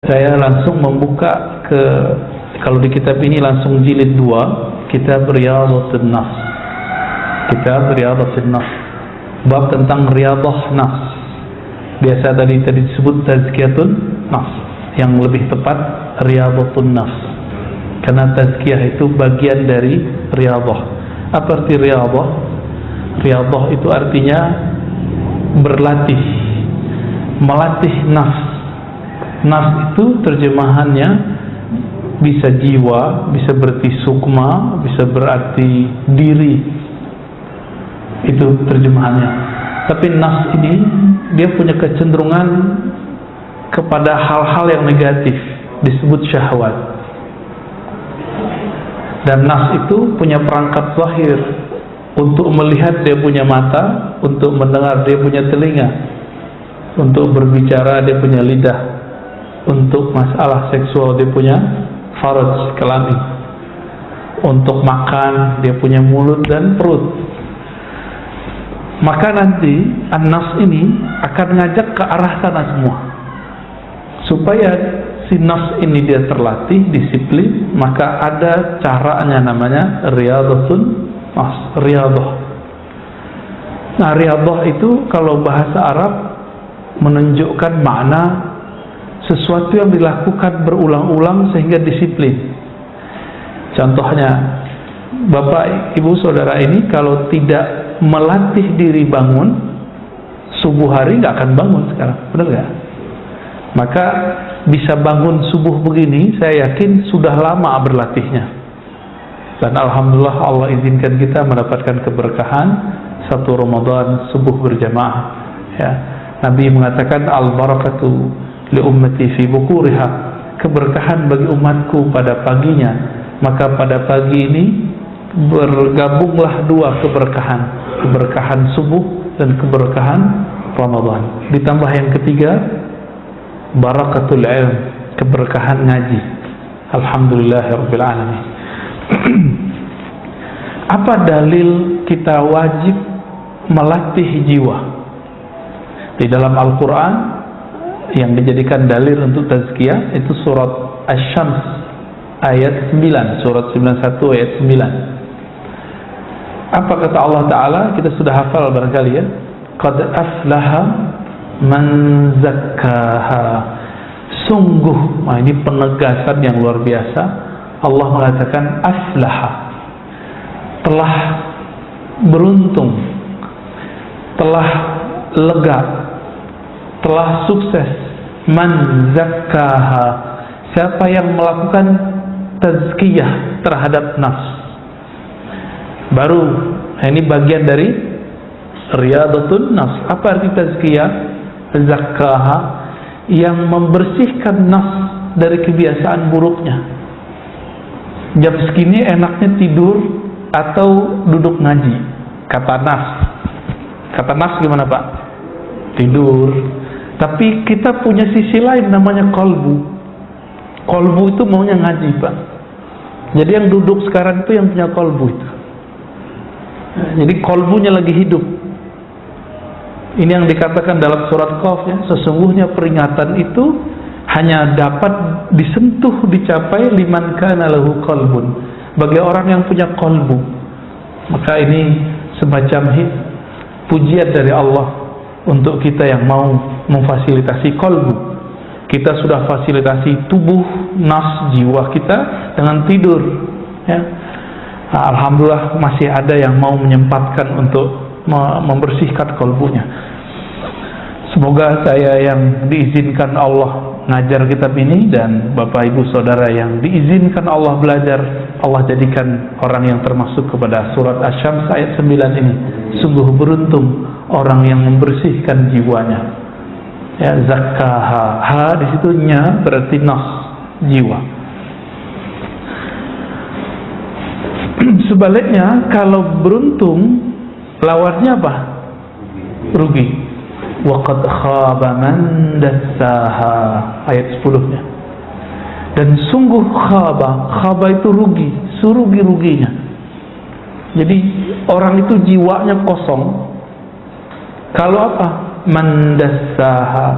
Saya langsung membuka ke, kalau di kitab ini langsung jilid 2, kitab Riyadhatun Nafs. Kitab Riyadhatun Nafs, bab tentang riyadah nafs. Biasa tadi disebut tazkiyatun nafs, yang lebih tepat riyadhatun nafs, karena tazkiyah itu bagian dari riyadah. Apa arti riyadah? Riyadah itu artinya berlatih, melatih nafs. Nafs itu terjemahannya bisa jiwa, bisa berarti sukma, bisa berarti diri. Itu terjemahannya. Tapi nafs ini dia punya kecenderungan kepada hal-hal yang negatif, disebut syahwat. Dan nafs itu punya perangkat zahir. Untuk melihat dia punya mata, untuk mendengar dia punya telinga, untuk berbicara dia punya lidah, untuk masalah seksual dia punya faraj, kelamin, untuk makan dia punya mulut dan perut. Maka nanti an-nafs ini akan ngajak ke arah sana semua. Supaya si nafs ini dia terlatih, disiplin, maka ada caranya, namanya riyadhatun nafs, riyadah. Nah, riyadah itu kalau bahasa Arab menunjukkan makna sesuatu yang dilakukan berulang-ulang sehingga disiplin. Contohnya, Bapak, Ibu, Saudara ini kalau tidak melatih diri bangun, subuh hari nggak akan bangun sekarang, benar nggak? Maka bisa bangun subuh begini, saya yakin sudah lama berlatihnya. Dan alhamdulillah Allah izinkan kita mendapatkan keberkahan satu Ramadan subuh berjamaah. Ya, Nabi mengatakan al-barakatu li ummati fi bukuriha, keberkahan bagi umatku pada paginya. Maka pada pagi ini bergabunglah dua keberkahan, keberkahan subuh dan keberkahan Ramadan. Ditambah yang ketiga, barakatul ilm, keberkahan ngaji. Alhamdulillahirabbil alamin. Apa dalil kita wajib melatih jiwa? Di dalam Al-Quran yang dijadikan dalil untuk tazkiyah itu surat Asy-Syams ayat 9, surat 91 ayat 9. Apa kata Allah Ta'ala? Kita sudah hafal barangkali ya. Qad aflaha man zakkaha. Sungguh, nah ini penegasan yang luar biasa. Allah mengatakan aflaha, telah beruntung, telah lega, telah sukses. Man zakkaha, siapa yang melakukan tazkiyah terhadap nafs. Baru ini bagian dari riyadhatun nafs. Apa arti tazkiyah? Zakkaha, yang membersihkan nafs dari kebiasaan buruknya. Jam segini enaknya tidur atau duduk ngaji, kata nafs. Kata nafs gimana Pak? Tidur. Tapi kita punya sisi lain namanya qalbu. Qalbu itu maunya ngaji Pak. Jadi yang duduk sekarang itu yang punya qalbu itu. Jadi qalbunya lagi hidup. Ini yang dikatakan dalam surat Qaf ya, sesungguhnya peringatan itu hanya dapat disentuh, dicapai liman kana lahu qalbun, bagi orang yang punya qalbu. Maka ini semacam pujian dari Allah untuk kita yang mau memfasilitasi qalbu. Kita sudah fasilitasi tubuh, nafs, jiwa kita dengan tidur ya. Nah, alhamdulillah masih ada yang mau menyempatkan untuk membersihkan kalbunya. Semoga saya yang diizinkan Allah ngajar kitab ini dan Bapak Ibu Saudara yang diizinkan Allah belajar, Allah jadikan orang yang termasuk kepada surat Asy-Syams ayat 9 ini. Sungguh beruntung orang yang membersihkan jiwanya. Ya, zakkaha, ha di situ nya berarti nafs, jiwa. Sebaliknya kalau beruntung lawannya apa? Rugi. Wa qad khaba man dassaha, ayat 10-nya. Dan sungguh khaba itu rugi, serugi-ruginya. Jadi orang itu jiwanya kosong. Kalau apa? Man dassaha,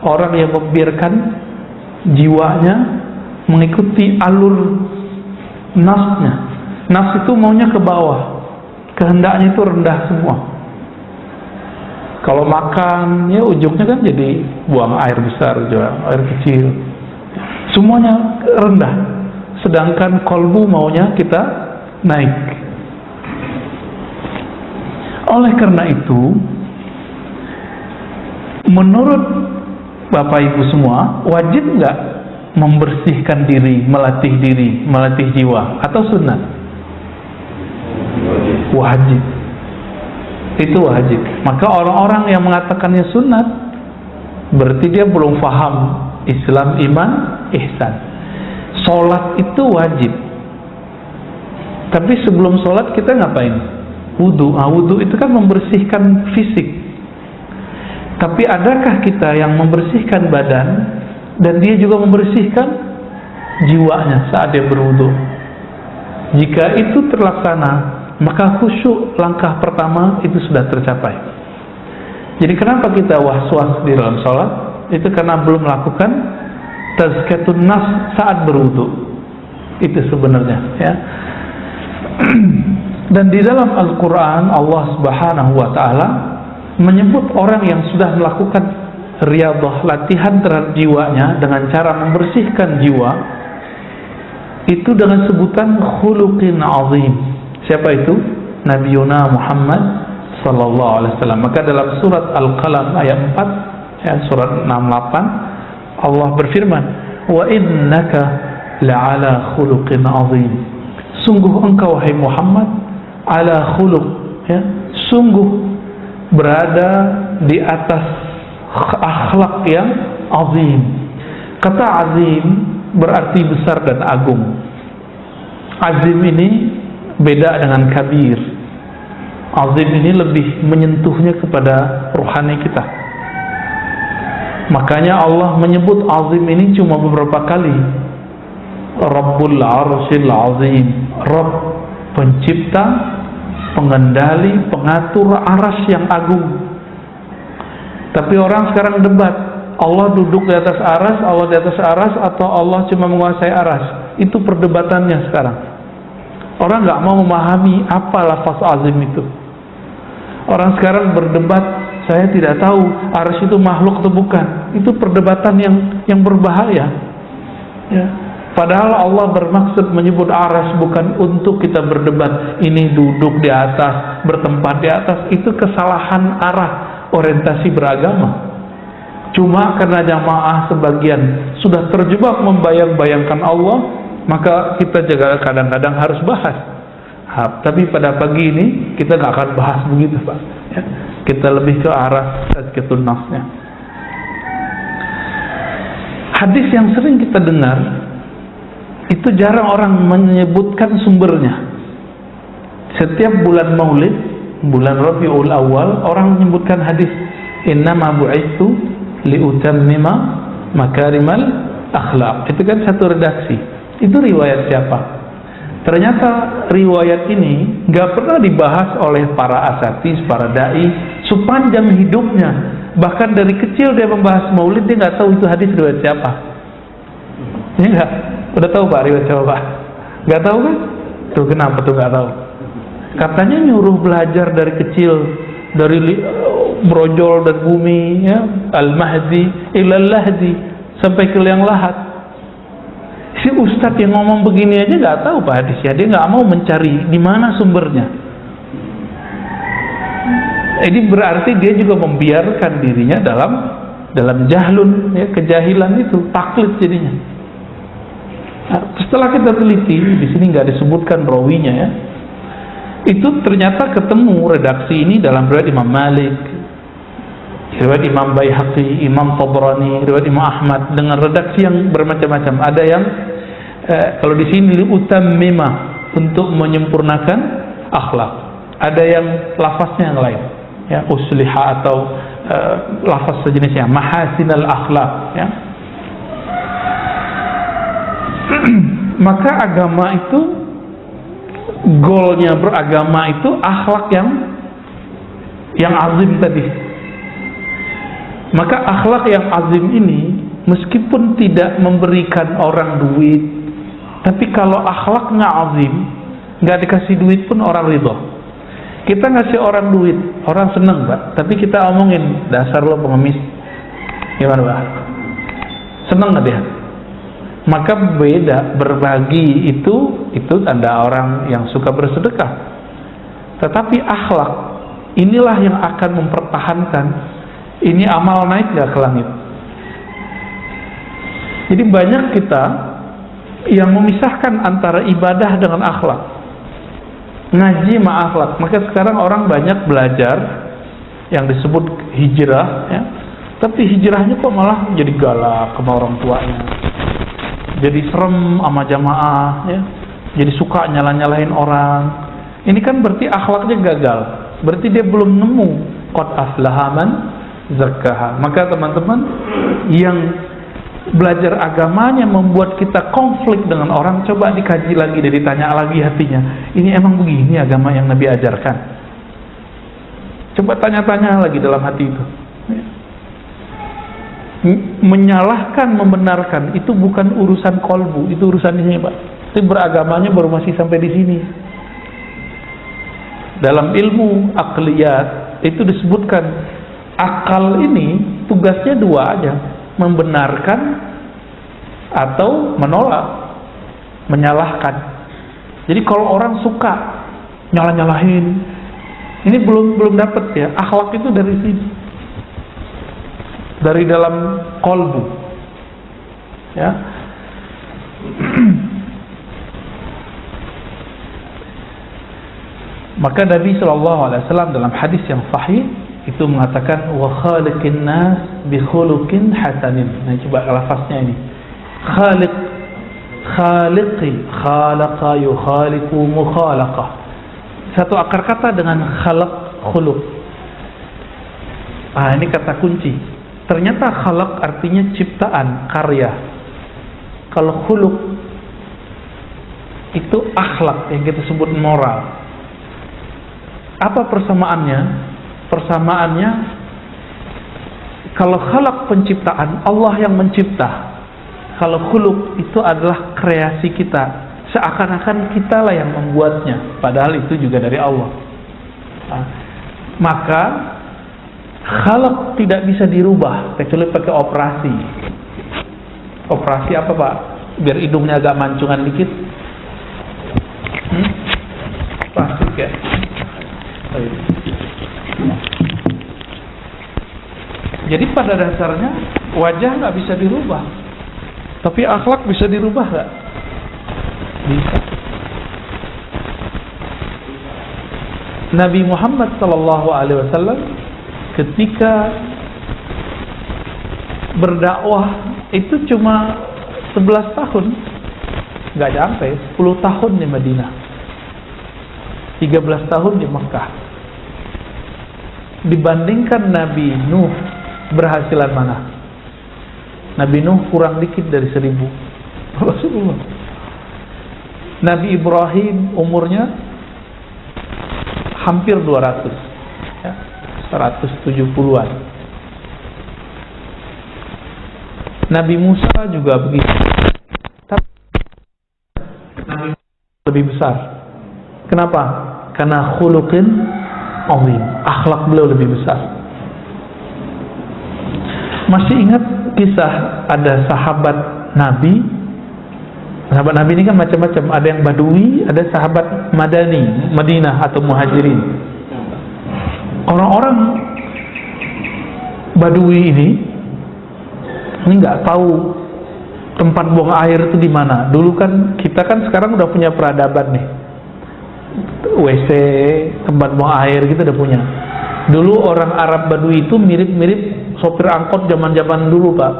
orang yang membiarkan jiwanya mengikuti alur nafsnya. Nafs itu maunya ke bawah, kehendaknya itu rendah semua. Kalau makan, ya ujungnya kan jadi buang air besar juga, air kecil, semuanya rendah. Sedangkan kolbu maunya kita naik. Oleh karena itu, menurut Bapak Ibu semua, wajib nggak membersihkan diri, melatih jiwa, atau sunnah? Wajib. Itu wajib. Maka orang-orang yang mengatakannya sunnat, berarti dia belum paham Islam, iman, ihsan. Sholat itu wajib. Tapi sebelum sholat kita ngapain? Wudu. Wudu itu kan membersihkan fisik. Tapi adakah kita yang membersihkan badan dan dia juga membersihkan jiwanya saat dia berwudu? Jika itu terlaksana, maka khusyuk langkah pertama itu sudah tercapai. Jadi kenapa kita was-was di dalam sholat? Itu karena belum melakukan tazkiyatun nafs saat berwudu. Itu sebenarnya, ya. Dan di dalam Al-Quran Allah Subhanahu wa Ta'ala menyebut orang yang sudah melakukan riyadhah, latihan terhadap jiwanya dengan cara membersihkan jiwa, itu dengan sebutan khuluqin azim. Siapa itu? Nabiuna Muhammad sallallahu alaihi wasallam. Maka dalam surat Al-Qalam ayat 4, ya, surat 68, Allah berfirman, "Wa innaka la'ala khuluqin azim." Sungguh engkau wahai Muhammad ala khuluq, ya, sungguh berada di atas akhlak yang azim. Kata azim berarti besar dan agung. Azim ini beda dengan kabir. Azim ini lebih menyentuhnya kepada rohani kita. Makanya Allah menyebut azim ini cuma beberapa kali. Rabbul Arsyil Azim, Rabb, pencipta, pengendali, pengatur aras yang agung. Tapi orang sekarang debat, Allah duduk di atas aras, Allah di atas aras, atau Allah cuma menguasai aras. Itu perdebatannya sekarang. Orang nggak mau memahami apa lafaz azim itu. Orang sekarang berdebat, saya tidak tahu aras itu makhluk atau bukan. Itu perdebatan yang berbahaya, ya. Padahal Allah bermaksud menyebut aras bukan untuk kita berdebat, ini duduk di atas, bertempat di atas. Itu kesalahan arah orientasi beragama. Cuma karena jamaah sebagian sudah terjebak membayang-bayangkan Allah, maka kita juga kadang-kadang harus bahas. Tapi pada pagi ini kita nggak akan bahas begitu, Pak, ya. Kita lebih ke arah tazkiyatun nafsnya. Hadis yang sering kita dengar itu jarang orang menyebutkan sumbernya. Setiap bulan Maulid, bulan Rabiul Awal, orang menyebutkan hadis innama bu'itsu liutammima makarimal akhlaq. Itu kan satu redaksi. Itu riwayat siapa? Ternyata riwayat ini gak pernah dibahas oleh para asatis, para dai sepanjang hidupnya. Bahkan dari kecil dia membahas Maulid, dia gak tahu itu hadis riwayat siapa. Ya enggak? Udah tahu Pak riwayat siapa, Pak? Gak tahu kan? Tuh kenapa tuh gak tahu? Katanya nyuruh belajar dari kecil, dari brojol dan bumi, ya, al-mahdi ilal lahdi, sampai ke liang lahat. Si ustadz yang ngomong begini aja nggak tahu Pak hadisnya, dia nggak mau mencari di mana sumbernya. Jadi berarti dia juga membiarkan dirinya dalam jahlun, ya, kejahilan itu, taklid jadinya. Nah, setelah kita teliti, di sini nggak disebutkan rawinya, ya. Itu ternyata ketemu redaksi ini dalam riwayat Imam Malik, riwayat Imam Baihaqi, Imam Tabrani, riwayat Imam Ahmad dengan redaksi yang bermacam-macam. Ada yang kalau di sini utammima, untuk menyempurnakan akhlak. Ada yang lafaznya yang lain, ya, usliha, atau lafaz sejenisnya mahasinal akhlak, ya. Maka agama itu, goalnya beragama itu akhlak yang azim tadi. Maka akhlak yang azim ini meskipun tidak memberikan orang duit, tapi kalau akhlaknya azim, nggak dikasih duit pun orang ridho. Kita ngasih orang duit, orang seneng Pak, tapi kita omongin, dasar lo pengemis, gimana Pak? Seneng nggak dia? Maka beda, berbagi itu tanda orang yang suka bersedekah. Tetapi akhlak, inilah yang akan mempertahankan ini amal naik nggak ke langit. Jadi banyak kita yang memisahkan antara ibadah dengan akhlak, ngaji sama akhlak. Maka sekarang orang banyak belajar yang disebut hijrah, ya. Tapi hijrahnya kok malah jadi galak sama orang tuanya, jadi serem sama jamaah, ya. Jadi suka nyalah-nyalahin orang. Ini kan berarti akhlaknya gagal, berarti dia belum nemu qad aflaha man zakkaha. Maka teman-teman yang belajar agamanya membuat kita konflik dengan orang, coba dikaji lagi dan ditanya lagi hatinya, ini emang begini agama yang Nabi ajarkan? Coba tanya-tanya lagi dalam hati itu. Menyalahkan, membenarkan itu bukan urusan kolbu, itu urusan ini Pak. Itu beragamanya baru masih sampai di sini. Dalam ilmu akliyat itu disebutkan akal ini tugasnya dua aja, membenarkan atau menolak, menyalahkan. Jadi kalau orang suka nyalah-nyalahin, ini belum dapat ya. Akhlak itu dari sini, dari dalam kolbu, ya. Maka Nabi SAW dalam hadis yang sahih itu mengatakan wa khaliqin nas bi khuluqin hasanin. Nah, coba lafaznya ini. Khaliqi, khalaqa yukhaliqu mukhalaqah. Satu akar kata dengan khalaq, khuluq. Ini kata kunci. Ternyata khalaq artinya ciptaan, karya. Kalau khuluq itu akhlak yang kita sebut moral. Apa persamaannya? Persamaannya, kalau khalaq penciptaan, Allah yang mencipta. Kalau khuluq itu adalah kreasi kita, seakan-akan kitalah yang membuatnya, padahal itu juga dari Allah. Maka khalaq tidak bisa dirubah kecuali pakai operasi. Operasi apa Pak? Biar hidungnya agak mancungan dikit. Plastik ya. Jadi pada dasarnya wajah nggak bisa dirubah, tapi akhlak bisa dirubah nggak? Bisa. Nabi Muhammad SAW ketika berdakwah itu cuma 11 tahun, nggak sampai 10 tahun di Madinah, 13 tahun di Mekah. Dibandingkan Nabi Nuh, berhasilan mana? Nabi Nuh kurang dikit dari 1000 Rasulullah. Nabi Ibrahim umurnya hampir 200 ya, 170-an. Nabi Musa juga begitu, tapi Nabi Musa lebih besar. Kenapa? Karena khuluqin azim, akhlak beliau lebih besar. Masih ingat kisah ada sahabat Nabi? Sahabat Nabi ini kan macam-macam, ada yang Badui, ada sahabat Madani, Madinah atau Muhajirin. Orang-orang Badui ini nggak tahu tempat buang air itu di mana. Dulu kan kita kan sekarang udah punya peradaban nih, WC, tempat buang air kita udah punya. Dulu orang Arab Badui itu mirip-mirip sopir angkot zaman-zaman dulu Pak.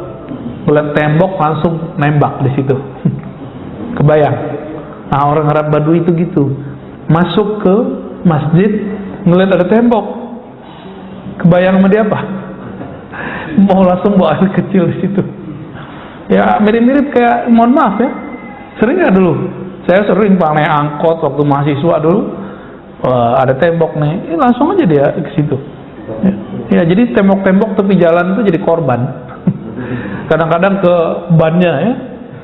Melihat tembok langsung nembak di situ. Kebayang? Nah, orang Arab Badui itu gitu. Masuk ke masjid, ngeliat ada tembok, kebayang sama dia apa? Mau langsung bawa air kecil di situ. Ya mirip-mirip kayak, mohon maaf ya, sering nggak dulu? Saya sering Pak naik angkot waktu mahasiswa dulu, ada tembok nih, langsung aja dia ke situ. Ya, jadi tembok-tembok tepi jalan itu jadi korban. Kadang-kadang ke bannya ya.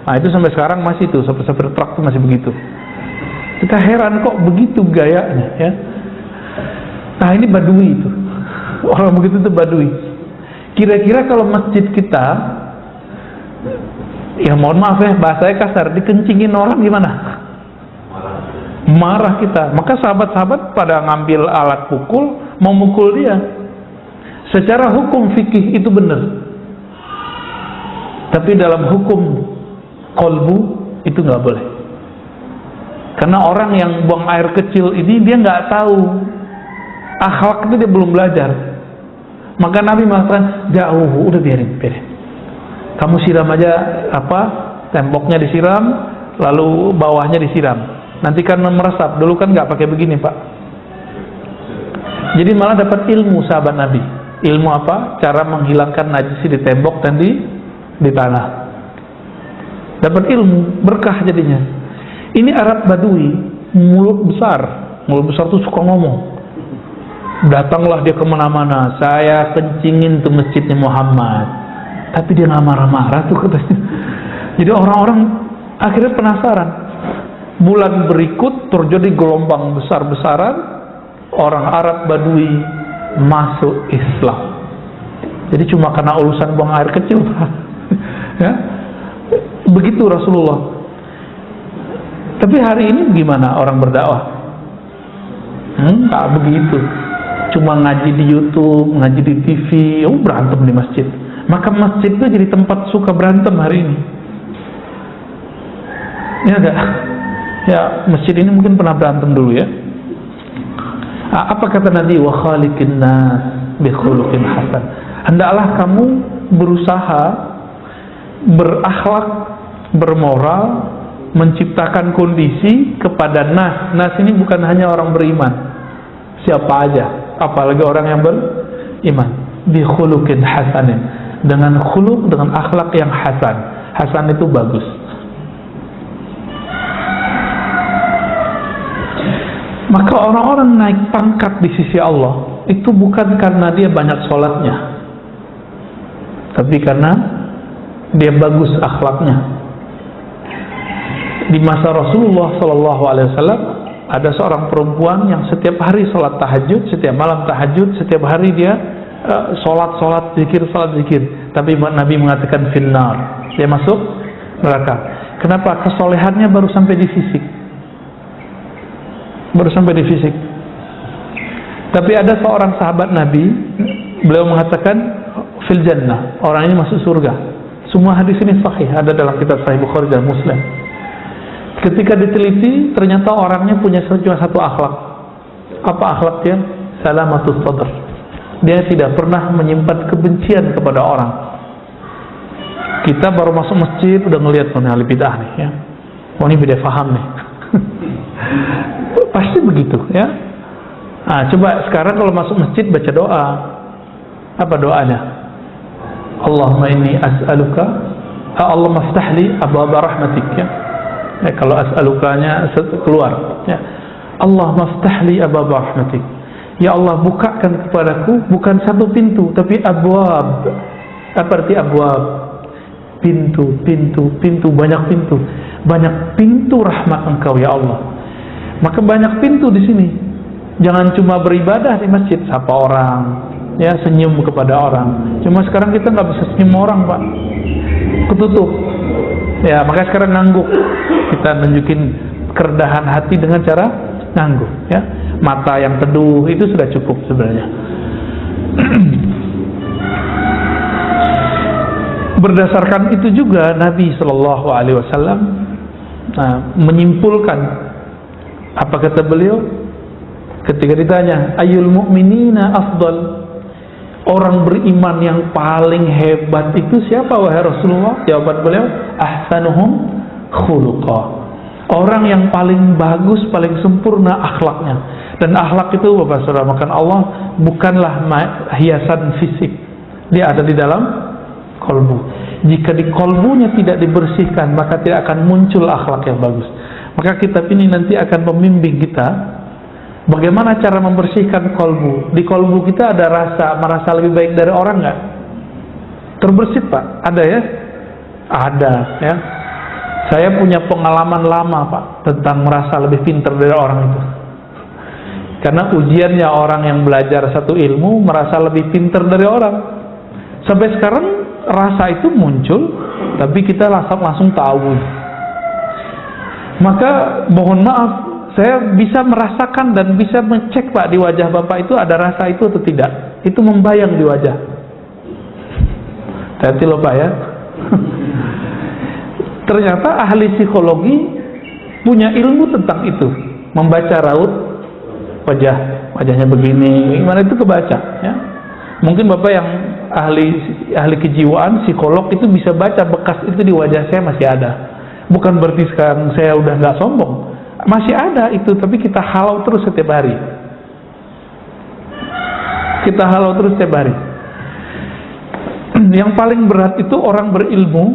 Nah itu sampai sekarang masih tuh, sopir truk tuh masih begitu. Kita heran kok begitu gayanya ya. Nah ini Badui itu. Orang begitu tuh Badui. Kira-kira kalau masjid kita, ya mohon maaf ya, bahasanya kasar, dikencingin orang gimana? Marah kita. Maka sahabat-sahabat pada ngambil alat pukul, mau mukul dia. Secara hukum fikih itu benar. Tapi dalam hukum kolbu itu nggak boleh. Karena orang yang buang air kecil ini dia nggak tahu akhlak, itu dia belum belajar. Maka Nabi mengatakan jauh, udah biarin. Kamu siram aja temboknya disiram, lalu bawahnya disiram. Nanti kan meresap. Dulu kan nggak pakai begini Pak. Jadi malah dapat ilmu sahabat Nabi. Ilmu apa? Cara menghilangkan najis di tembok dan di tanah. Dapat ilmu, berkah jadinya. Ini Arab Badui, mulut besar tuh suka ngomong. Datanglah dia kemana-mana, saya kencingin tuh masjidnya Muhammad. Tapi dia nggak marah-marah tuh katanya. Jadi orang-orang akhirnya penasaran. Bulan berikut terjadi gelombang besar-besaran, orang Arab Badui masuk Islam. Jadi cuma karena urusan buang air kecil. Ya, begitu Rasulullah. Tapi hari ini gimana orang berdakwah? Tak begitu. Cuma ngaji di YouTube, ngaji di TV, berantem di masjid. Maka masjid itu jadi tempat suka berantem hari ini. Ya enggak? Ya, masjid ini mungkin pernah berantem dulu ya. Apa kata Nabi? Wa khaliqin nas bi khuluqin hasan. Hendaklah kamu berusaha berakhlak, bermoral, menciptakan kondisi kepada nas. Nas ini bukan hanya orang beriman, siapa aja, apalagi orang yang beriman. Bi khuluqin hasanin, dengan khuluq, dengan akhlak yang hasan. Hasan itu bagus. Maka orang-orang naik pangkat di sisi Allah itu bukan karena dia banyak sholatnya, tapi karena dia bagus akhlaknya. Di masa Rasulullah SAW ada seorang perempuan yang setiap hari sholat tahajud, setiap malam tahajud, setiap hari dia sholat zikir. Tapi Nabi mengatakan finnar, dia masuk neraka. Kenapa? Kesolehannya baru sampai di fisik. Tapi ada seorang sahabat Nabi, beliau mengatakan fil jannah, orang ini masuk surga. Semua hadis ini sahih, ada dalam kitab Sahih Bukhari dan Muslim. Ketika diteliti, ternyata orangnya punya cuma satu akhlak. Apa akhlaknya? Salamatus sadr. Dia tidak pernah menyimpan kebencian kepada orang. Kita baru masuk masjid udah ngelihat ahli bidah nih ya. Ini beda faham nih. Pasti begitu ya. Nah, coba sekarang kalau masuk masjid baca doa. Apa doanya? Allahumma inni as'aluka, Allahumma aftahli abwaaba rahmatik ya. Kalau as'alukanya keluar ya. Allahumma aftahli abwaaba rahmatik. Ya Allah, bukakan kepadaku bukan satu pintu tapi abwaab. Apa arti abwaab? Pintu, banyak pintu. Banyak pintu rahmat Engkau ya Allah. Maka banyak pintu di sini. Jangan cuma beribadah di masjid, sapa orang, ya senyum kepada orang. Cuma sekarang kita nggak bisa senyum orang Pak, ketutup. Ya maka sekarang ngangguk. Kita nunjukin kerendahan hati dengan cara ngangguk. Ya, mata yang teduh itu sudah cukup sebenarnya. Berdasarkan itu juga Nabi Shallallahu Alaihi Wasallam menyimpulkan. Apa kata beliau ketika ditanya ayyul mu'minina afdal, orang beriman yang paling hebat itu siapa wahai Rasulullah? Jawaban beliau ahsanuhum khuluqa, orang yang paling bagus, paling sempurna akhlaknya. Dan akhlak itu Bapak Saudara makan Allah bukanlah hiasan fisik, dia ada di dalam kolbu. Jika di kolbunya tidak dibersihkan, maka tidak akan muncul akhlak yang bagus. Maka kitab ini nanti akan membimbing kita bagaimana cara membersihkan kolbu. Di kolbu kita ada merasa lebih baik dari orang nggak? Terbersit Pak, ada ya? Ada ya. Saya punya pengalaman lama Pak tentang merasa lebih pintar dari orang itu. Karena ujiannya orang yang belajar satu ilmu merasa lebih pintar dari orang. Sampai sekarang rasa itu muncul, tapi kita langsung tahu. Maka mohon maaf, saya bisa merasakan dan bisa mengecek Pak di wajah Bapak itu ada rasa itu atau tidak. Itu membayang di wajah. Hati-hati loh Pak ya. Ternyata ahli psikologi punya ilmu tentang itu, membaca raut wajahnya begini, gimana itu kebaca ya. Mungkin Bapak yang ahli kejiwaan, psikolog itu bisa baca bekas itu di wajah saya masih ada. Bukan berarti sekarang saya udah nggak sombong, masih ada itu, tapi kita halau terus setiap hari. Kita halau terus setiap hari. Yang paling berat itu orang berilmu,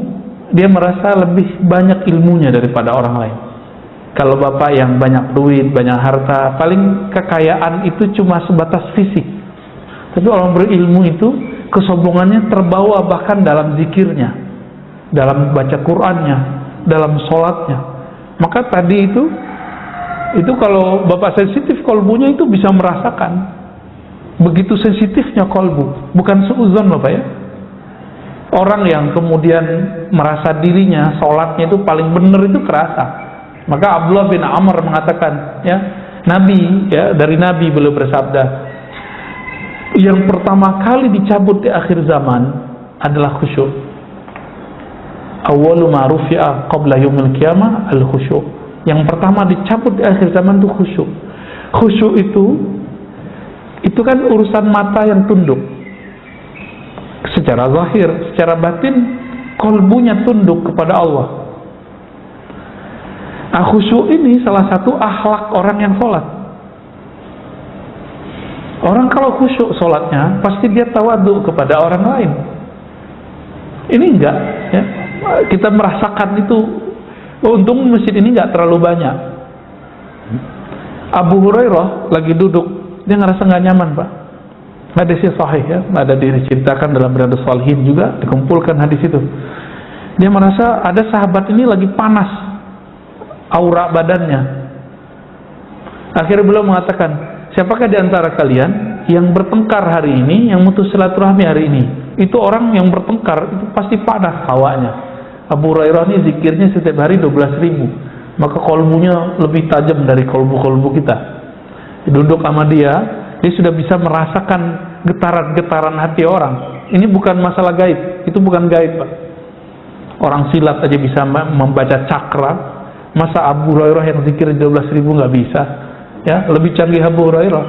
dia merasa lebih banyak ilmunya daripada orang lain. Kalau Bapak yang banyak duit, banyak harta, paling kekayaan itu cuma sebatas fisik. Tapi orang berilmu itu kesombongannya terbawa bahkan dalam zikirnya, dalam baca Qur'annya, dalam sholatnya. Maka tadi itu kalau Bapak sensitif kolbunya itu bisa merasakan. Begitu sensitifnya kolbu, bukan seuzon Bapak ya. Orang yang kemudian merasa dirinya sholatnya itu paling benar itu kerasa. Maka Abdullah bin Amr mengatakan, ya, Nabi, ya, dari Nabi beliau bersabda, yang pertama kali dicabut di akhir zaman adalah khusyuk. Awwalu ma rufi'a qabla yaumil qiyamah al-khusyuk. Yang pertama dicabut di akhir zaman itu khusyuk. Khusyuk itu kan urusan mata yang tunduk. Secara zahir, secara batin, kolbunya tunduk kepada Allah. Khusyuk ini salah satu akhlak orang yang sholat. Orang kalau khusyuk sholatnya, pasti dia tawadhu kepada orang lain. Ini enggak, ya. Kita merasakan itu. Untung masjid ini enggak terlalu banyak. Abu Hurairah lagi duduk, dia ngerasa nggak nyaman Pak. Hadisnya sahih ya, ada diceritakan dalam Riyadhus Shalihin juga, dikumpulkan hadis itu. Dia merasa ada sahabat ini lagi panas aura badannya. Akhirnya beliau mengatakan, siapakah di antara kalian yang bertengkar hari ini, yang mutus silaturahmi hari ini? Itu orang yang bertengkar itu pasti panas hawanya. Abu Hurairah ini zikirnya setiap hari 12.000, maka kolbunya lebih tajam dari kolbu-kolbu kita. Duduk sama dia sudah bisa merasakan getaran-getaran hati orang. Ini bukan masalah gaib, itu bukan gaib Pak. Orang silat aja bisa membaca cakra, masa Abu Hurairah yang zikir 12.000 nggak bisa? Ya, lebih canggih Abu Hurairah.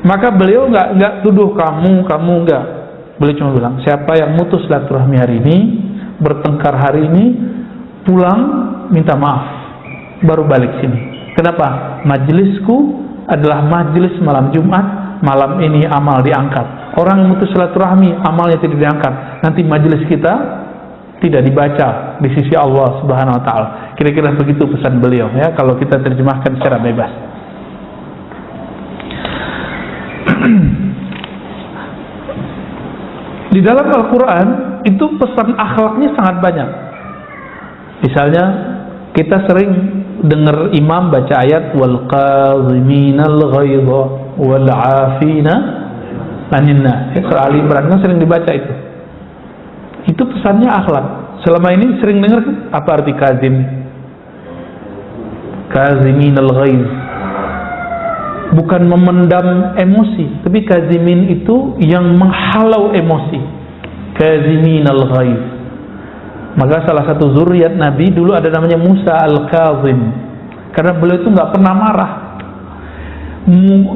Maka beliau nggak tuduh kamu nggak. Beliau cuma bilang, siapa yang mutus silaturahmi hari ini, bertengkar hari ini, pulang minta maaf, baru balik sini. Kenapa? Majelisku adalah majelis malam Jumat, malam ini amal diangkat. Orang yang mutus silaturahmi, amalnya tidak diangkat. Nanti majelis kita tidak dibaca di sisi Allah Subhanahu wa taala. Kira-kira begitu pesan beliau ya, kalau kita terjemahkan secara bebas. Di dalam Al-Quran itu pesan akhlaknya sangat banyak. Misalnya kita sering dengar imam baca ayat wal qaziminal ghaidha wal 'afina 'anil nas. Surah Ali Imran kan sering dibaca itu. Itu pesannya akhlak. Selama ini sering dengar apa arti kazim? Kaziminal ghaidh. Bukan memendam emosi, tapi kazimin itu yang menghalau emosi. Kaziminal ghaidh. Maka salah satu zuriat Nabi dulu ada namanya Musa al-Kazim, karena beliau itu nggak pernah marah.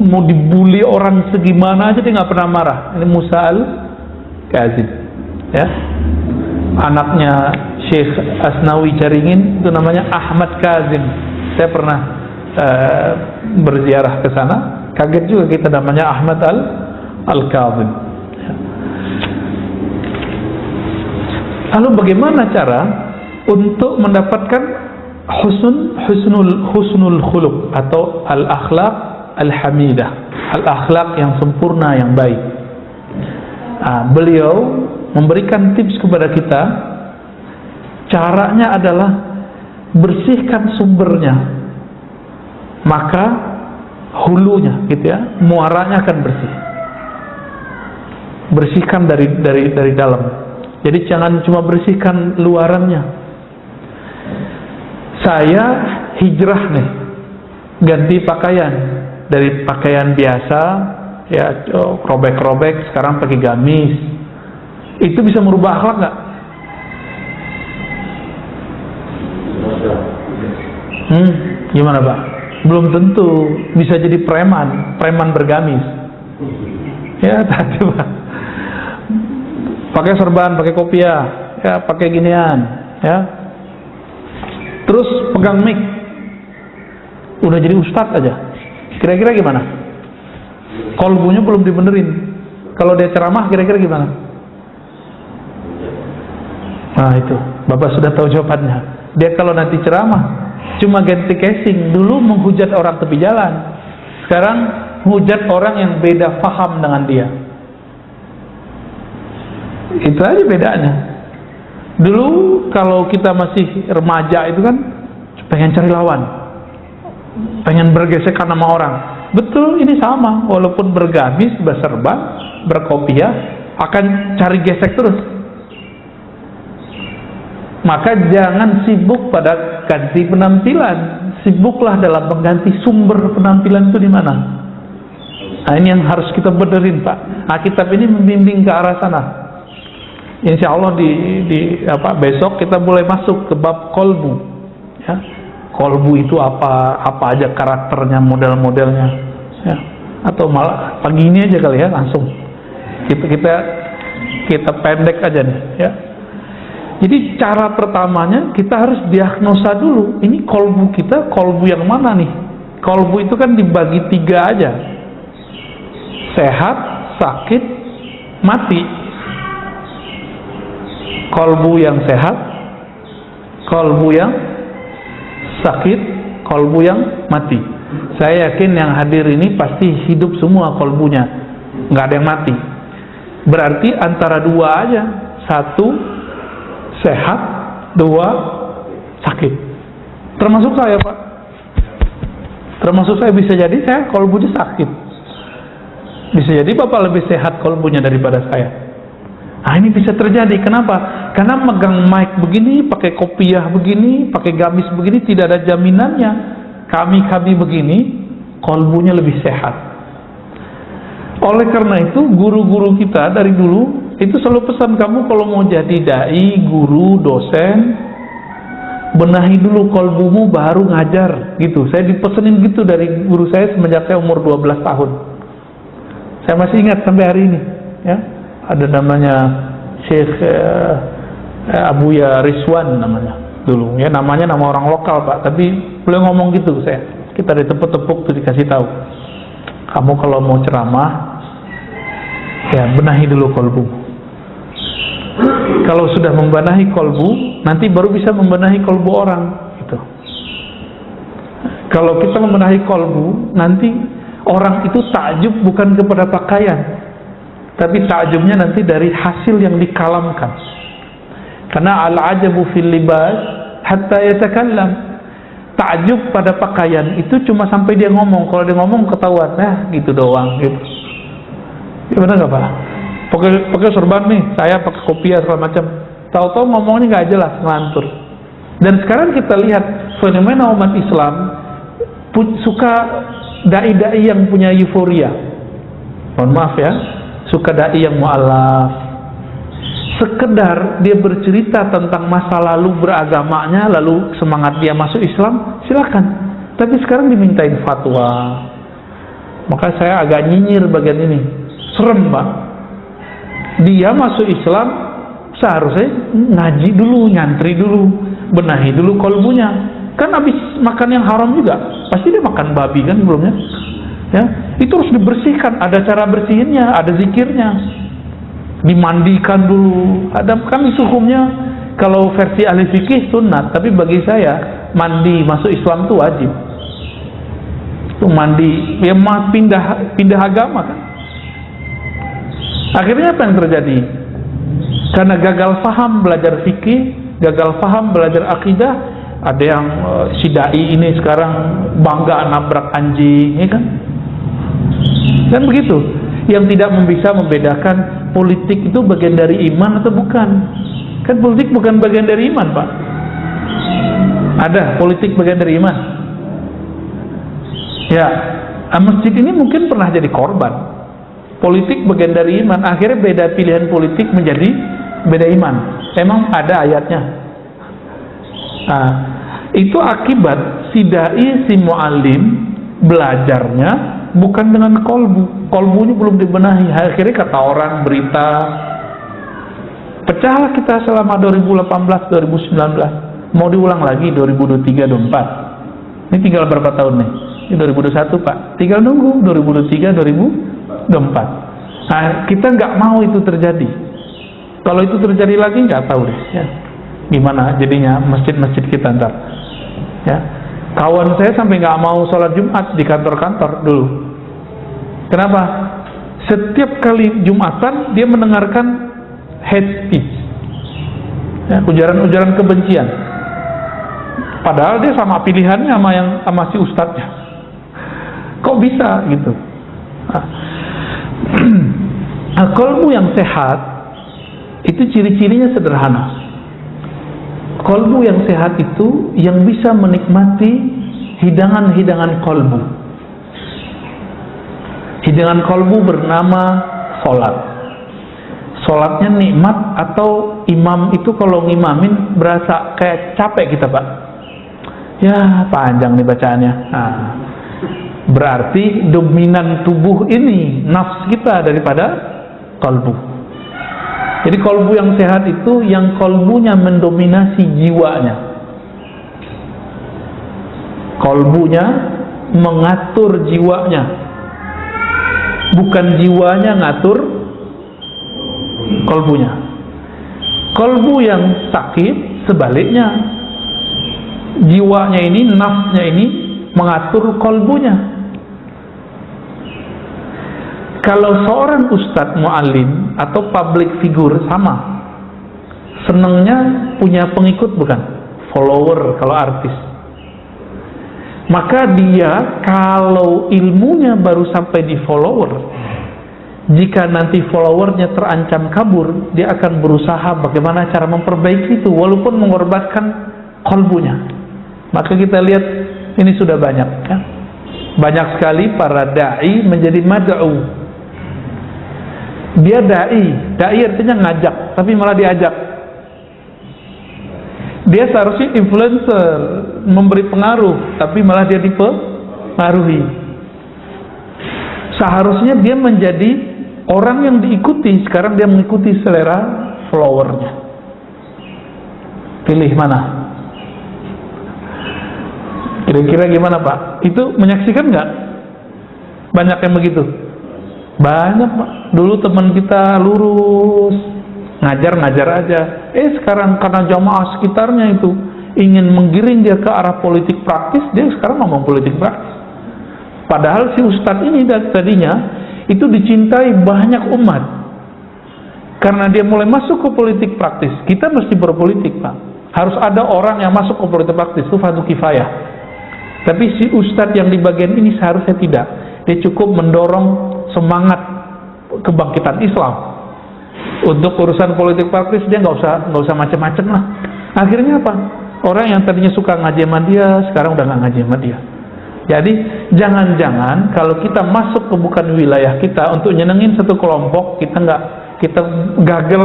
Mau dibully orang segimana aja dia nggak pernah marah. Ini Musa al-Kazim, ya. Anaknya Syekh Asnawi Caringin itu namanya Ahmad Kazim. Saya pernah berziarah ke sana, kaget juga kita namanya Ahmad al-Kazim. Lalu bagaimana cara untuk mendapatkan husnul khuluq atau al-akhlaq al-hamidah, al-akhlaq yang sempurna, yang baik? Beliau memberikan tips kepada kita. Caranya adalah bersihkan sumbernya, maka hulunya gitu ya, muaranya akan bersih. Bersihkan dari dalam. Jadi jangan cuma bersihkan luarannya. Saya hijrah nih, ganti pakaian dari pakaian biasa ya, robek-robek, sekarang pakai gamis. Itu bisa merubah akhlak nggak? Gimana Pak? Belum tentu. Bisa jadi preman bergamis. Ya tadi Pak, pakai serban, pakai kopiah, ya pakai ginian, ya. Terus pegang mic, udah jadi ustadz aja. Kira-kira gimana? Kolbunya belum dibenerin. Kalau dia ceramah, kira-kira gimana? Nah itu, Bapak sudah tahu jawabannya. Dia kalau nanti ceramah cuma ganti casing. Dulu menghujat orang tepi jalan, sekarang menghujat orang yang beda paham dengan dia. Itu aja bedanya. Dulu kalau kita masih remaja itu kan pengen cari lawan, pengen bergesekan sama orang. Betul, ini sama. Walaupun bergamis, berserban, berkopiah, akan cari gesek terus. Maka jangan sibuk pada ganti penampilan, sibuklah dalam mengganti sumber penampilan itu di mana. Nah ini yang harus kita benerin Pak. Nah kitab ini membimbing ke arah sana. Insya Allah besok kita mulai masuk ke bab kolbu. Ya. Kolbu itu apa aja karakternya, model-modelnya. Ya. Atau malah pagi ini aja kali ya langsung. Kita pendek aja nih. Ya. Jadi cara pertamanya kita harus diagnosa dulu. Ini kolbu kita, kolbu yang mana nih? Kolbu itu kan dibagi 3 aja. Sehat, sakit, mati. Kolbu yang sehat, kolbu yang sakit, kolbu yang mati. Saya yakin yang hadir ini pasti hidup semua kolbunya, nggak ada yang mati. Berarti antara 2 aja, 1 sehat, 2 sakit. Termasuk saya Pak. Termasuk saya, bisa jadi saya kolbunya sakit. Bisa jadi Bapak lebih sehat kolbunya daripada saya. Nah ini bisa terjadi. Kenapa? Karena megang mic begini, pakai kopiah begini, pakai gamis begini, tidak ada jaminannya. Kami begini, kolbunya lebih sehat. Oleh karena itu, guru-guru kita dari dulu itu selalu pesan, kamu kalau mau jadi dai, guru, dosen, benahi dulu kolbumu baru ngajar. Gitu. Saya dipesenin gitu dari guru saya semenjak saya umur 12 tahun. Saya masih ingat sampai hari ini. Ya. Ada namanya Syekh Abuya Rizwan namanya dulu. Ya namanya nama orang lokal Pak. Tapi beliau ngomong gitu ke saya. Kita ditepuk-tepuk tuh dikasih tahu. Kamu kalau mau ceramah, ya benahi dulu kolbu. Kalau sudah membenahi kolbu, nanti baru bisa membenahi kolbu orang. Gitu. Kalau kita membenahi kolbu, nanti orang itu takjub bukan kepada pakaian, tapi takjubnya nanti dari hasil yang dikalamkan. Karena al-ajabu fil libas hatta yatakallam. Takjub pada pakaian itu cuma sampai dia ngomong. Kalau dia ngomong ketahuan, gitu doang gitu. Ya benar nggak Pak? Pakai serban nih, saya pakai kopiah segala macam. Tahu-tahu ngomongnya nggak jelas, ngelantur. Dan sekarang kita lihat fenomena umat Islam suka dai-dai yang punya euforia. Mohon maaf ya, suka dai yang mu'alaf. Sekedar dia bercerita tentang masa lalu beragamanya, lalu semangat dia masuk Islam, silakan. Tapi sekarang dimintain fatwa. Maka saya agak nyinyir bagian ini. Serem Pak. Dia masuk Islam seharusnya ngaji dulu, nyantri dulu, benahi dulu kolbunya. Kan habis makan yang haram juga, pasti dia makan babi kan sebelumnya. Ya, itu harus dibersihkan. Ada cara bersihinnya, ada zikirnya. Dimandikan dulu. Ada kan itu hukumnya. Kalau versi ahli fikih sunat, tapi bagi saya mandi masuk Islam itu wajib. Itu mandi, ya pindah agama kan. Akhirnya apa yang terjadi? Karena gagal paham belajar fikih, gagal paham belajar akidah. Ada yang si dai ini sekarang bangga nabrak anjing, ya kan? Dan begitu, yang tidak bisa membedakan politik itu bagian dari iman atau bukan. Kan politik bukan bagian dari iman, Pak. Ada politik bagian dari iman. Ya, masjid ini mungkin pernah jadi korban. Politik bagian dari iman, akhirnya beda pilihan politik menjadi beda iman. Emang ada ayatnya. Nah, itu akibat si dai, si muallim belajarnya bukan dengan kolbu. Kolbunya belum dibenahi. Akhirnya kata orang, berita, pecahlah kita selama 2018-2019. Mau diulang lagi 2023-2024. Ini tinggal berapa tahun nih? Ini 2021, Pak. Tinggal nunggu 2023-2024. Nah, kita nggak mau itu terjadi. Kalau itu terjadi lagi nggak tahu deh, ya. Gimana jadinya masjid-masjid kita ntar, ya. Kawan saya sampai nggak mau sholat Jumat di kantor-kantor dulu. Kenapa? Setiap kali Jumatan dia mendengarkan hate speech, ya, ujaran-ujaran kebencian. Padahal dia sama pilihannya sama si ustadznya. Kok bisa gitu? Nah, kolbu yang sehat itu ciri-cirinya sederhana. Kolbu yang sehat itu yang bisa menikmati hidangan-hidangan kolbu. Hidangan kolbu bernama sholat. Sholatnya nikmat, atau imam itu kalau ngimamin berasa kayak capek kita, Pak. Ya, panjang nih bacaannya. Nah, berarti dominan tubuh ini nafs kita daripada kolbu. Jadi kolbu yang sehat itu yang kolbunya mendominasi jiwanya. Kolbunya mengatur jiwanya, bukan jiwanya ngatur kolbunya. Kolbu yang sakit sebaliknya, jiwanya ini, nafsnya ini mengatur kolbunya. Kalau seorang ustadz, muallim atau public figure sama, senangnya punya pengikut bukan? Follower kalau artis. Maka dia kalau ilmunya baru sampai di follower, jika nanti followernya terancam kabur, dia akan berusaha bagaimana cara memperbaiki itu walaupun mengorbankan kolbunya. Maka kita lihat ini sudah banyak, kan? Banyak sekali para dai menjadi mad'u. Dia dai artinya ngajak, tapi malah diajak. Dia seharusnya influencer, memberi pengaruh, tapi malah dia dipengaruhi. Seharusnya dia menjadi orang yang diikuti, sekarang dia mengikuti selera followernya. Pilih mana? Kira-kira gimana, Pak? Itu menyaksikan nggak? Banyak yang begitu. Banyak, Pak. Dulu teman kita lurus, ngajar aja. Sekarang karena jamaah sekitarnya itu ingin menggiring dia ke arah politik praktis, dia sekarang ngomong politik praktis. Padahal si ustadz ini tadinya itu dicintai banyak umat. Karena dia mulai masuk ke politik praktis, kita mesti berpolitik, Pak. Harus ada orang yang masuk ke politik praktis, itu fardu kifayah. Tapi si ustadz yang di bagian ini seharusnya tidak. Dia cukup mendorong semangat kebangkitan Islam. Untuk urusan politik praktis dia nggak usah macam-macam lah. Akhirnya apa? Orang yang tadinya suka ngaji sama dia sekarang udah nggak ngaji sama dia. Jadi jangan-jangan kalau kita masuk ke bukan wilayah kita untuk nyenengin satu kelompok, kita gagal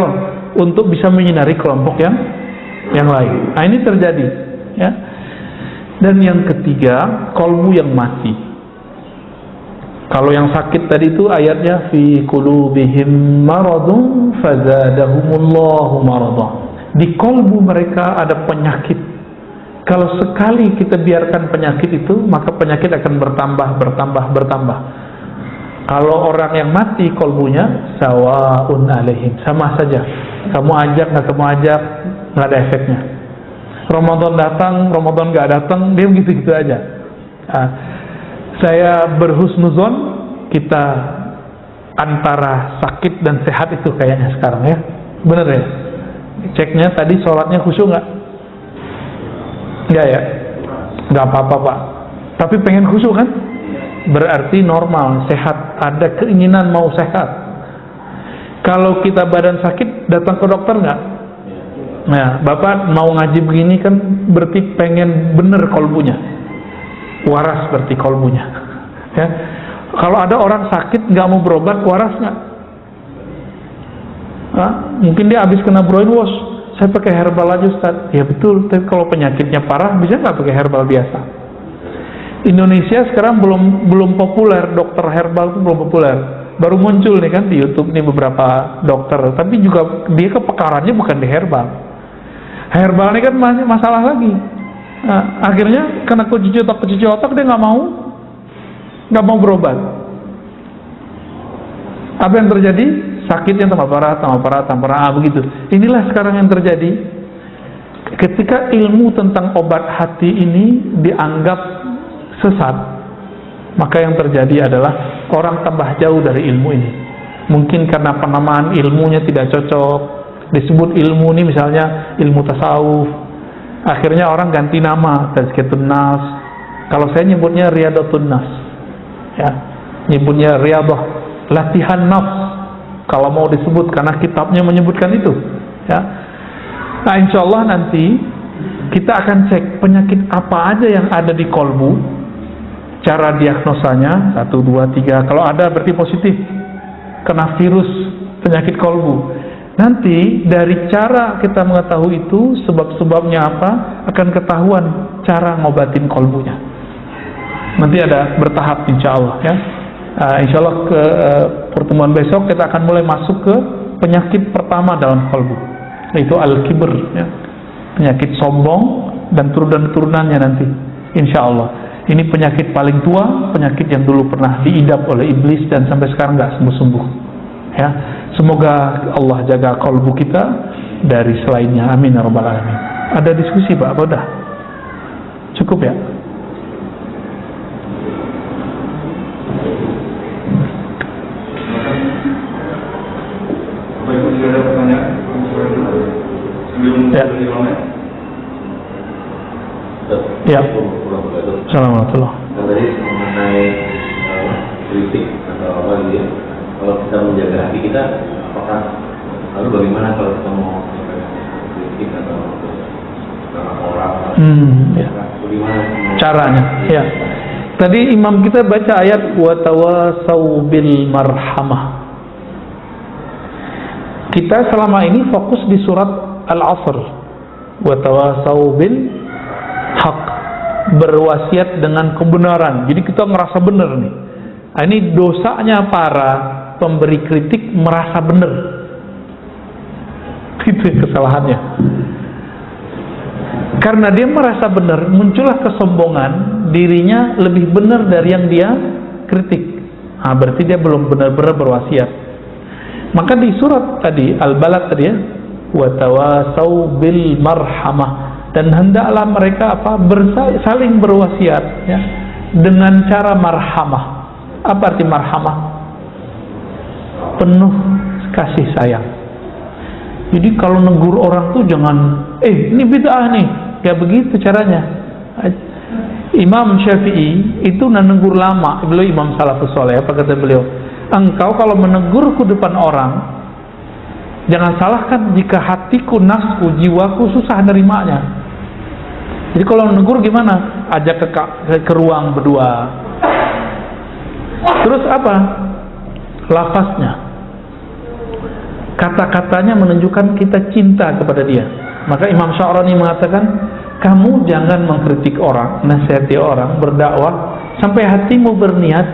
untuk bisa menyinari kelompok yang lain. Nah, ini terjadi, ya. Dan yang ketiga, kolbu yang mati. Kalau yang sakit tadi itu ayatnya fi qulubihim maradun fazadahumullahu marada. Di kolbu mereka ada penyakit. Kalau sekali kita biarkan penyakit itu, maka penyakit akan bertambah. Kalau orang yang mati kolbunya, sawaun alaihim, sama saja. Kamu ajak nggak kamu ajak, nggak ada efeknya. Ramadan datang, Ramadan nggak datang, dia gitu-gitu aja. Nah, saya berhusnuzon kita antara sakit dan sehat itu kayaknya sekarang, ya. Bener ya? Ceknya tadi sholatnya khusyuk nggak? Nggak ya? Nggak apa-apa Pak. Tapi pengen khusyuk kan? Berarti normal, sehat, ada keinginan mau sehat. Kalau kita badan sakit, datang ke dokter nggak? Nah, Bapak mau ngaji begini kan berarti pengen bener kolbunya, waras berarti kolbunya. Ya. Kalau ada orang sakit nggak mau berobat, waras nggak? Mungkin dia habis kena brainwash, saya pakai herbal aja Ustaz. Ya betul, tapi kalau penyakitnya parah bisa nggak pakai herbal biasa? Indonesia sekarang belum populer, dokter herbal itu belum populer. Baru muncul nih kan di YouTube nih beberapa dokter, tapi juga dia kepekarannya bukan di herbal. Herbal ini kan masih masalah lagi. Nah, akhirnya kena cuci otak dia nggak mau berobat. Apa yang terjadi? Sakitnya tambah parah, begitu. Inilah sekarang yang terjadi. Ketika ilmu tentang obat hati ini dianggap sesat, maka yang terjadi adalah orang tambah jauh dari ilmu ini. Mungkin karena penamaan ilmunya tidak cocok, disebut ilmu ini misalnya ilmu tasawuf, akhirnya orang ganti nama, Tazkiyatun Nas. Kalau saya nyebutnya Riyadatun Nas, ya, nyebutnya riyadah, latihan nafs kalau mau disebut, karena kitabnya menyebutkan itu, ya. Nah, insya Allah nanti kita akan cek penyakit apa aja yang ada di kolbu, cara diagnosanya 1, 2, 3. Kalau ada berarti positif, kena virus penyakit kolbu. Nanti dari cara kita mengetahui itu, sebab-sebabnya apa, akan ketahuan cara ngobatin kolbunya. Nanti ada bertahap insya Allah, ya. Insya Allah ke pertemuan besok kita akan mulai masuk ke penyakit pertama dalam kolbu, yaitu al-kibr, ya. Penyakit sombong dan turunannya nanti insya Allah. Ini penyakit paling tua, penyakit yang dulu pernah diidap oleh iblis dan sampai sekarang nggak sembuh-sembuh, ya. Semoga Allah jaga kolbu kita dari selainnya, amin ya rabbal alamin. Ada diskusi Pak, apa udah? Cukup ya? Ya. Assalamualaikum. Tadi mengenai kritik atau apa gitu ya. Kalau kita menjaga hati kita, apakah lalu bagaimana kalau kita mau kritik atau orang? Ya. Bagaimana caranya? Ya. Tadi imam kita baca ayat wa tawasau bil marhamah. Kita selama ini fokus di surat Al-Asr, wa tawasau bil haq, berwasiat dengan kebenaran. Jadi kita merasa benar nih. Nah, ini dosanya para pemberi kritik merasa benar. Itu kesalahannya. Karena dia merasa benar, muncullah kesombongan, dirinya lebih benar dari yang dia kritik. Nah, berarti dia belum benar-benar berwasiat. Maka di surat tadi Al-Balad tadi ya, wa tawasau bil marhamah, dan hendaklah mereka saling berwasiat, ya, dengan cara marhamah. Apa arti marhamah? Penuh kasih sayang. Jadi kalau negur orang tuh jangan, ini bid'ah nih, gak begitu caranya. Imam Syafi'i itu negur lama, beliau Imam Salafus Saleh. Apa kata beliau? Engkau kalau menegurku depan orang, jangan salahkan jika hatiku, nafsu, jiwaku susah nerimanya. Jadi kalau menegur gimana? Ajak ke ruang berdua. Terus apa? Lafaznya, kata-katanya menunjukkan kita cinta kepada dia. Maka Imam Sya'rani mengatakan, kamu jangan mengkritik orang, nasihati orang, berdakwah sampai hatimu berniat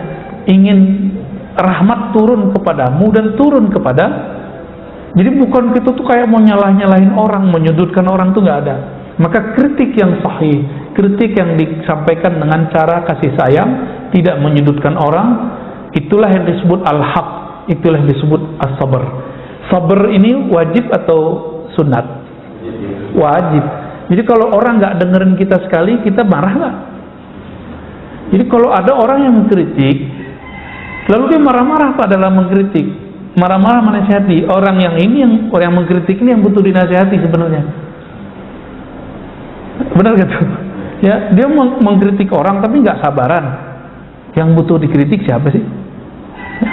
ingin rahmat turun kepadamu dan turun kepada. Jadi bukan kita tuh kayak mau nyalahin orang, menyudutkan orang, tuh nggak ada. Maka kritik yang sahih, kritik yang disampaikan dengan cara kasih sayang, tidak menyudutkan orang, itulah yang disebut al-haq, itulah yang disebut as-sabr. Sabr ini wajib atau sunat? Wajib. Jadi kalau orang nggak dengerin kita sekali, kita marah nggak? Jadi kalau ada orang yang mengkritik, lalu dia marah-marah pada dalam mengkritik, marah-marah menasihati. Orang yang mengkritik ini yang butuh dinasihati sebenarnya. Benar gitu? Ya, dia mengkritik orang tapi nggak sabaran. Yang butuh dikritik siapa sih? Ya.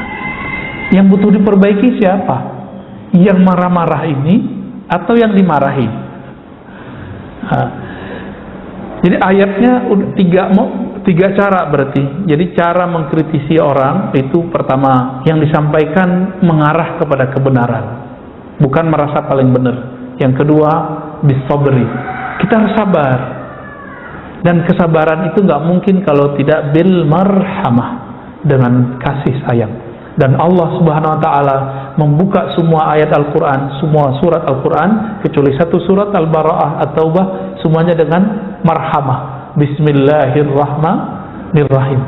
Yang butuh diperbaiki siapa? Yang marah-marah ini atau yang dimarahi? Nah, jadi ayatnya tiga cara berarti. Jadi cara mengkritisi orang itu pertama yang disampaikan mengarah kepada kebenaran, bukan merasa paling benar. Yang kedua bisabri, kita harus sabar, dan kesabaran itu nggak mungkin kalau tidak bil marhamah, dengan kasih sayang. Dan Allah Subhanahu Wa Taala membuka semua ayat Al-Quran, semua surat Al-Quran kecuali satu surat Al-Bara'ah At-Taubah, semuanya dengan marhamah. Bismillahirrahmanirrahim.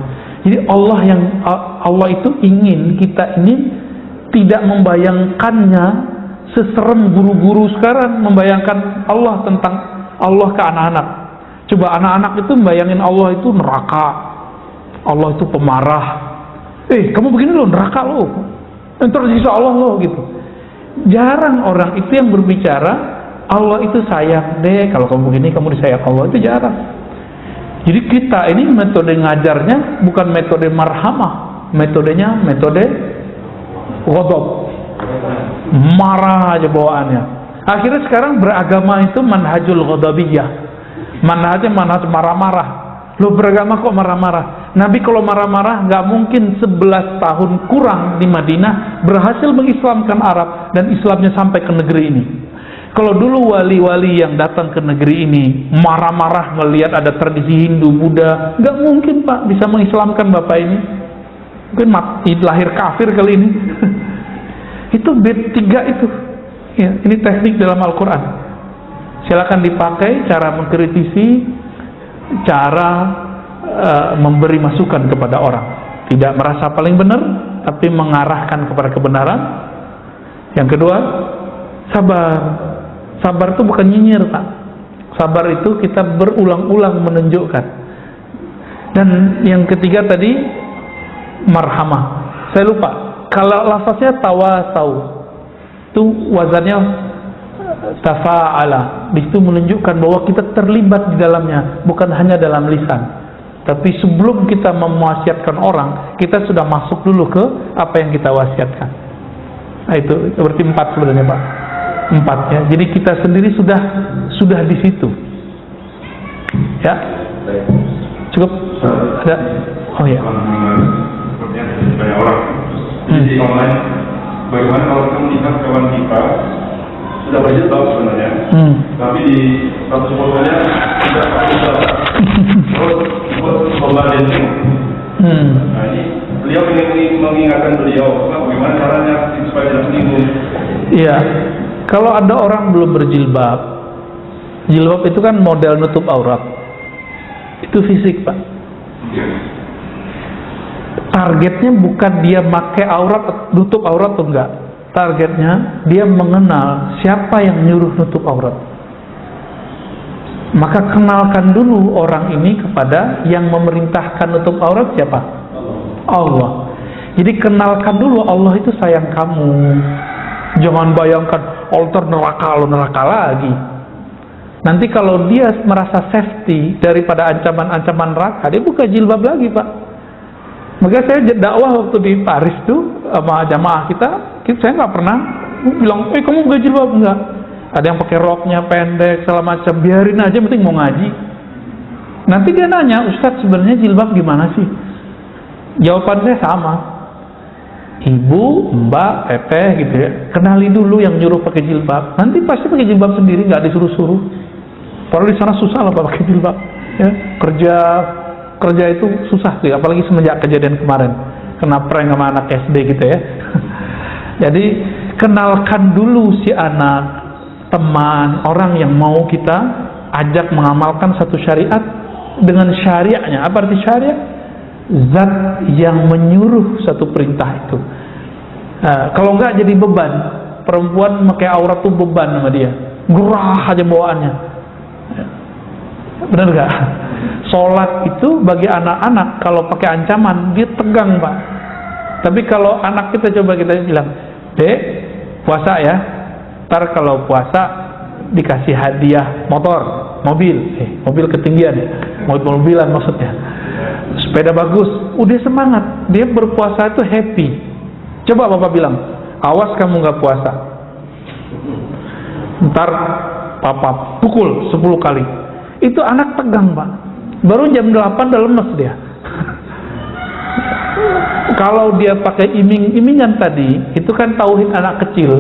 Jadi Allah itu ingin kita ini tidak membayangkannya seserem guru-guru sekarang membayangkan Allah tentang Allah ke anak-anak. Coba anak-anak itu membayangin Allah itu neraka, Allah itu pemarah. Kamu begini loh, neraka loh, entar disiksa Allah loh gitu. Jarang orang itu yang berbicara Allah itu sayang deh, kalau kamu begini kamu disayang Allah, itu jarang. Jadi kita ini metode ngajarnya bukan metode marhamah, metodenya metode ghadab, marah aja bawaannya. Akhirnya sekarang beragama itu manhajul ghadabiyah, manhaj marah-marah. Lo beragama kok marah-marah? Nabi kalau marah-marah nggak mungkin 11 tahun kurang di Madinah berhasil mengislamkan Arab dan Islamnya sampai ke negeri ini. Kalau dulu wali-wali yang datang ke negeri ini marah-marah melihat ada tradisi Hindu, Buddha, nggak mungkin Pak bisa mengislamkan Bapak ini. Mungkin lahir kafir kali ini. Itu tiga itu. Ya, ini teknik dalam Al-Quran. Silakan dipakai cara mengkritisi, cara memberi masukan kepada orang. Tidak merasa paling benar, tapi mengarahkan kepada kebenaran. Yang kedua, sabar. Sabar itu bukan nyinyir, Pak. Sabar itu kita berulang-ulang menunjukkan. Dan yang ketiga tadi marhamah. Saya lupa. Kalau lafaznya tawasau, itu wazannya tafa'ala. Di situ menunjukkan bahwa kita terlibat di dalamnya, bukan hanya dalam lisan. Tapi sebelum kita mewasiatkan orang, kita sudah masuk dulu ke apa yang kita wasiatkan. Nah, itu berarti 4 sebenarnya, Pak. 4 ya. Jadi kita sendiri sudah di situ. Ya. Cukup? Ada? Oh ya. Seperti yang banyak orang. Jadi online, bagaimana kalau kita melihat kawan kita sudah berjilbab sebenarnya, tapi di status fotonya tidak terus buat pembadannya. Nah ini beliau ingin mengingatkan beliau, bagaimana caranya supaya tidak menyinggung. Iya. Kalau ada orang belum berjilbab, jilbab itu kan model nutup aurat. Itu fisik, Pak. Targetnya bukan dia pakai aurat, nutup aurat atau enggak. Targetnya dia mengenal siapa yang nyuruh nutup aurat. Maka kenalkan dulu orang ini kepada yang memerintahkan nutup aurat siapa? Allah. Jadi kenalkan dulu Allah itu sayang kamu. Jangan bayangkan altar neraka, lo neraka lagi. Nanti kalau dia merasa safety daripada ancaman-ancaman neraka, dia buka jilbab lagi, Pak. Maka saya dakwah waktu di Paris tuh sama jamaah kita saya nggak pernah bilang, kamu buka jilbab, enggak. Ada yang pakai roknya pendek, segala macam, biarin aja, penting mau ngaji. Nanti dia nanya, Ustadz sebenarnya jilbab gimana sih? Jawaban saya sama. Ibu, mbak, teteh gitu ya, kenali dulu yang nyuruh pakai jilbab. Nanti pasti pakai jilbab sendiri, nggak disuruh-suruh. Padahal di sana susah lah pakai jilbab. Ya, kerja itu susah sih, apalagi semenjak kejadian kemarin kena prank sama anak SD gitu ya. Jadi kenalkan dulu si anak, teman, orang yang mau kita ajak mengamalkan satu syariat dengan syariatnya. Apa arti syariat? Zat yang menyuruh satu perintah itu. Kalau enggak jadi beban. Perempuan pakai aurat tuh beban sama dia, gerah aja bawaannya. Benar enggak? Sholat itu bagi anak-anak kalau pakai ancaman dia tegang, Pak. Tapi kalau anak kita coba kita bilang, Dek, puasa ya. Ntar kalau puasa dikasih hadiah motor, mobil ketinggian, mobil-mobilan maksudnya, sepeda bagus. Udah semangat, dia berpuasa itu happy. Coba Bapak bilang, awas kamu nggak puasa, ntar Papa pukul 10 kali. Itu anak tegang Pak, baru jam 8 udah lemes dia. Kalau dia pakai iming-imingan tadi, itu kan tauhid anak kecil.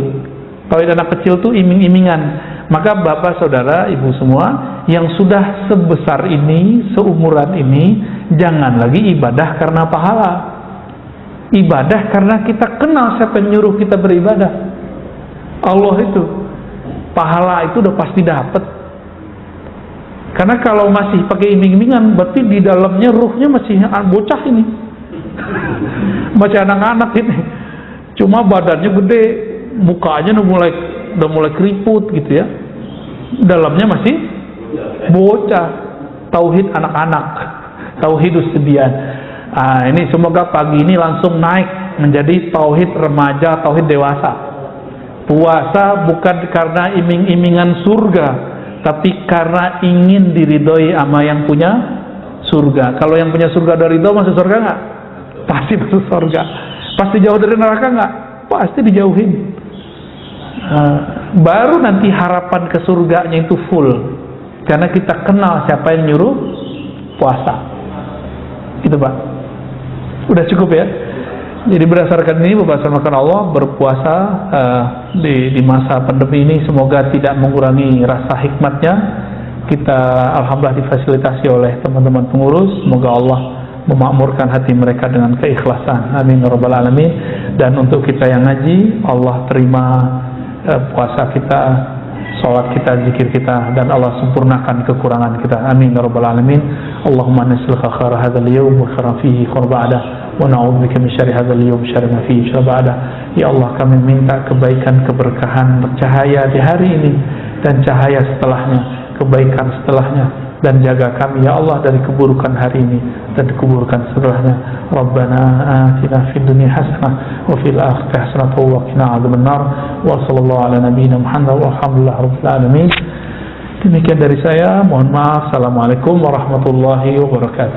Tauhid anak kecil tuh iming-imingan. Maka bapak, saudara, ibu semua yang sudah sebesar ini, seumuran ini, jangan lagi ibadah karena pahala. Ibadah karena kita kenal siapa yang nyuruh kita beribadah. Allah itu. Pahala itu udah pasti dapat. Karena kalau masih pakai iming-imingan, berarti di dalamnya ruhnya masih bocah ini. Masih anak-anak ini. Cuma badannya gede, mukanya udah mulai keriput gitu ya. Dalamnya masih bocah. Tauhid anak-anak, tauhidus sedian. Ini semoga pagi ini langsung naik menjadi tauhid remaja, tauhid dewasa. Puasa bukan karena iming-imingan surga, tapi karena ingin diridhoi sama yang punya surga. Kalau yang punya surga dari ridho, masuk surga nggak? Pasti masuk surga. Pasti jauh dari neraka nggak? Pasti dijauhin. Baru nanti harapan ke surganya itu full, karena kita kenal siapa yang nyuruh puasa. Itu Pak. Udah cukup ya. Jadi berdasarkan ini, berdasarkan Allah, berpuasa di masa pandemi ini semoga tidak mengurangi rasa hikmatnya. Kita alhamdulillah difasilitasi oleh teman-teman pengurus. Semoga Allah memakmurkan hati mereka dengan keikhlasan. Amin ya rabbal alamin. Dan untuk kita yang ngaji, Allah terima puasa kita, salat kita, zikir kita, dan Allah sempurnakan kekurangan kita. Amin ya rabbal alamin. Allahumma nas'aluka khaira hadzal yawm wa khairan fihi wa ba'da, wa na'udzubika min syarri hadzal yawm syarri ma fihi wa ba'da. Ya Allah, kami minta kebaikan, keberkahan, cahaya di hari ini dan cahaya setelahnya, kebaikan setelahnya, dan jaga kami ya Allah dari keburukan hari ini dan keburukan setelahnya. Rabbana atina fid dunya hasanah wa fil akhirati hasanah wa qina adzabannar. Wa sallallahu ala nabiyyina Muhammad wa alhamdulillahi rabbil alamin. Demikian dari saya, mohon maaf. Assalamualaikum warahmatullahi wabarakatuh.